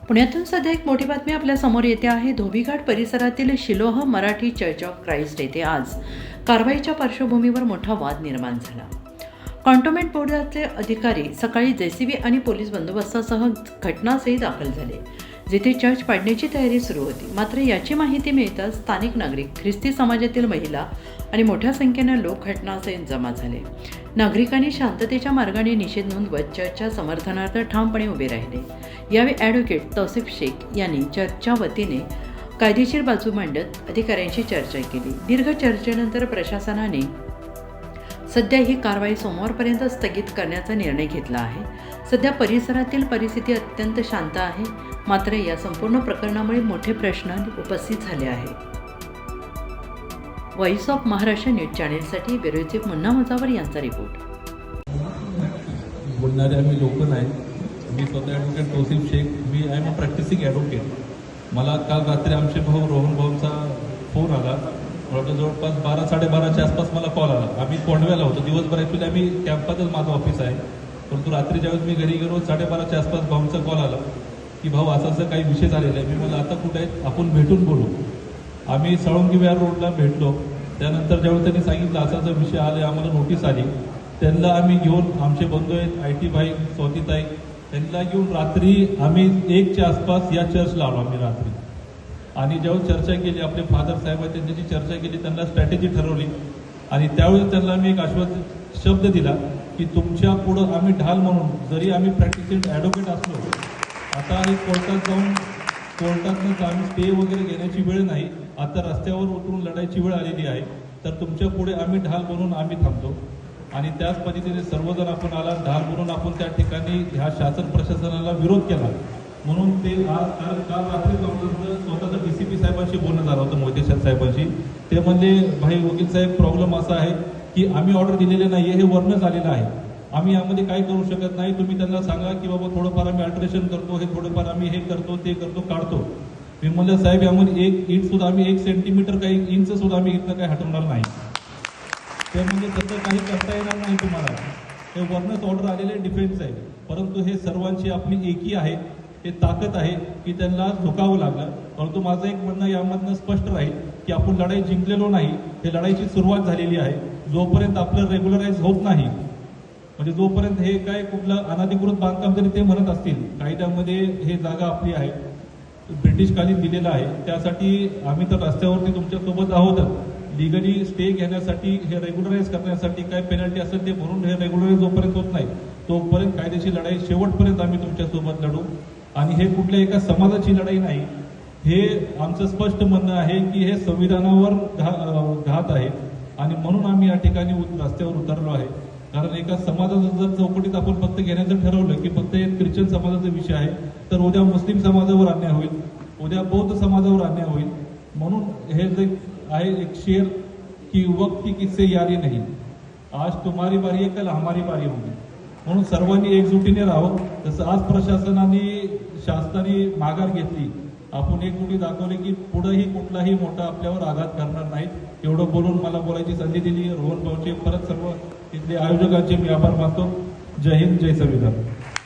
पुण्यातून सध्या एक मोठी बातमी आपल्या समोर येते आहे। धोबीघाट परिसरातील Shiloh Marathi church of Christ येथे आज कारवाईच्या पार्श्वभूमीवर मोठा वाद निर्माण झाला। कॅन्टोन्मेंट बोर्डाचे अधिकारी सकाळी जेसीबी आणि पोलीस बंदोबस्तासह घटनास्थळी दाखल झाले, जिथे चर्च पाडण्याची तयारी सुरू होती। मात्र याची माहिती मिळताच स्थानिक नागरिक, ख्रिस्ती समाजातील महिला आणि मोठ्या संख्येने लोक घटनास्थळी जमा झाले। नागरिकांनी शांततेच्या मार्गाने निषेध नोंदवत चर्चच्या समर्थनार्थ ठामपणे उभे राहिले। यावेळी ॲडव्होकेट तौसिफ शेख यांनी चर्चच्या वतीने कायदेशीर बाजू मांडत अधिकाऱ्यांशी चर्चा केली। दीर्घ चर्चेनंतर प्रशासनाने सध्या ही कारवाई सोमवारपर्यंत स्थगित करण्याचा निर्णय घेतला आहे। सध्या परिसरातील परिस्थिती अत्यंत शांत आहे, मात्र या संपूर्ण प्रकरणामुळे मोठे प्रश्न उपस्थित झाले आहेत। व्हॉइस ऑफ महाराष्ट्र न्यूज चॅनेलसाठी ब्युरो चीफ मुन्ना मुजावर यांचा रिपोर्ट। बोलणारे आम्ही लोक नाही। मी स्वतः ॲडव्होकेट तौसिफ शेख, मी I am a practising advocate. मला काल रात्री आमचे भाऊ रोहन भाऊंचा फोन आला। मला जवळपास 12-12:30च्या आसपास मला कॉल आला। आम्ही कोंडव्याला होतो दिवसभर, ॲक्च्युली आम्ही कॅम्पातच माझं ऑफिस आहे, परंतु रात्री ज्यावेळेस मी घरी गेलो 12:30च्या आसपास भाऊंचा कॉल आला की भाऊ असं काही विषय झालेला आहे। मी मला आता कुठे आहे, आपण भेटून बोलू। आम्ही साळुंगी विहार रोडला भेटलो। त्यानंतर ज्यावेळेस त्यांनी सांगितलं असा विषय आले, आम्हाला नोटीस आली, त्यांना आम्ही घेऊन, आमचे बंधू आहेत IT भाई, स्वातीताई, त्यांना घेऊन रात्री आम्ही 1च्या आसपास या चर्चला आलो आम्ही रात्री। आणि जेव्हा चर्चा केली, आपले फादर साहेब आहेत त्यांच्याशी चर्चा केली, त्यांना स्ट्रॅटेजी ठरवली आणि त्यावेळेस त्यांना आम्ही एक आश्वासन शब्द दिला की तुमच्या पुढं आम्ही ढाल म्हणून, जरी आम्ही प्रॅक्टिसिंग ॲडव्होकेट असलो, आता हे कोर्टात जाऊन कोर्टातनंच आम्ही स्टे वगैरे घेण्याची वेळ नाही, आता रस्त्यावर उतरून लढायची वेळ आलेली आहे, तर तुमच्या पुढे आम्ही ढाल म्हणून आम्ही थांबतो। आणि त्याच पद्धतीने सर्वजण आपण आला, ढाल म्हणून आपण त्या ठिकाणी ह्या शासन प्रशासनाला विरोध केला। म्हणून ते आज काल रात्री स्वतःचं DCP साहेबांशी बोलणं झालं होतं, मोहिते साहेबांशी। ते म्हणले भाई वकील साहेब, प्रॉब्लेम असा आहे की आम्ही ऑर्डर दिलेले नाही आहे, हे वर्ण झालेलं आहे, आम्ही यामध्ये काय करू शकत नाही। तुम्ही त्यांना सांगा की बाबा थोडंफार आम्ही अल्टरेशन करतो, हे थोडंफार आम्ही हे करतो, ते करतो, काढतो। मी म्हणलं साहेब, यामध्ये 1 इंच सुद्धा आम्ही 1 सेंटीमीटर काही इंच सुद्धा आम्ही इथनं काही हटवणार नाही। ते म्हणजे तसं काही करता येणार नाही तुम्हाला, हे वरणच ऑर्डर आलेले डिफेन्स आहे, परंतु हे सर्वांची आपली एकी आहे, हे ताकद आहे की त्यांना झुकावं लागलं। परंतु माझं एक म्हणणं यामधनं स्पष्ट राहील की आपण लढाई जिंकलेलो नाही, हे लढाईची सुरुवात झालेली आहे। जोपर्यंत आपलं रेग्युलराइज होत नाही, म्हणजे जोपर्यंत हे काय कुठलं अनधिकृत बांधकाम जरी ते म्हणत असतील, कायद्यामध्ये हे जागा आपली आहे, ब्रिटिशकालीन दिलेलं आहे, त्यासाठी आम्ही तर रस्त्यावरती तुमच्यासोबत आहोत। लिगली स्टे घेण्यासाठी, हे रेग्युलराइज करण्यासाठी काय पेनल्टी असेल ते भरून, हे रेग्युलराइज जोपर्यंत होत नाही तोपर्यंत कायद्याची लढाई शेवटपर्यंत आम्ही तुमच्यासोबत लढू। आणि हे कुठल्या एका समाजाची लढाई नाही, हे आमचं स्पष्ट म्हणणं आहे की हे संविधानावर घात आहे आणि म्हणून आम्ही या ठिकाणी रस्त्यावर उतरलो आहे। कारण एका समाजाचं जर चौकटीत आपण फक्त घेण्याचं ठरवलं की फक्त एक ख्रिश्चन समाजाचा विषय आहे, तर उद्या मुस्लिम समाजावर अन्याय होईल, उद्या बौद्ध समाजावर अन्याय होईल। म्हणून हे जे आहे एक शेर की वक्त की किससे यारी नहीं, आज तुम्हारी बारी है, कल हमारी बारी होगी। म्हणून सर्वांनी एकजुटीने राहावं। जसं आज प्रशासनाने, शासनाने माघार घेतली, आपण एकजुटी दाखवली की पुढेही कुठलाही मोठा आपल्यावर आघात करणार नाहीत। एवढं बोलून मला बोलायची संधी दिली रोहन भाऊचे, परत सर्व इथले आयोजकांचे मी आभार मानतो। जय हिंद, जय संविधान।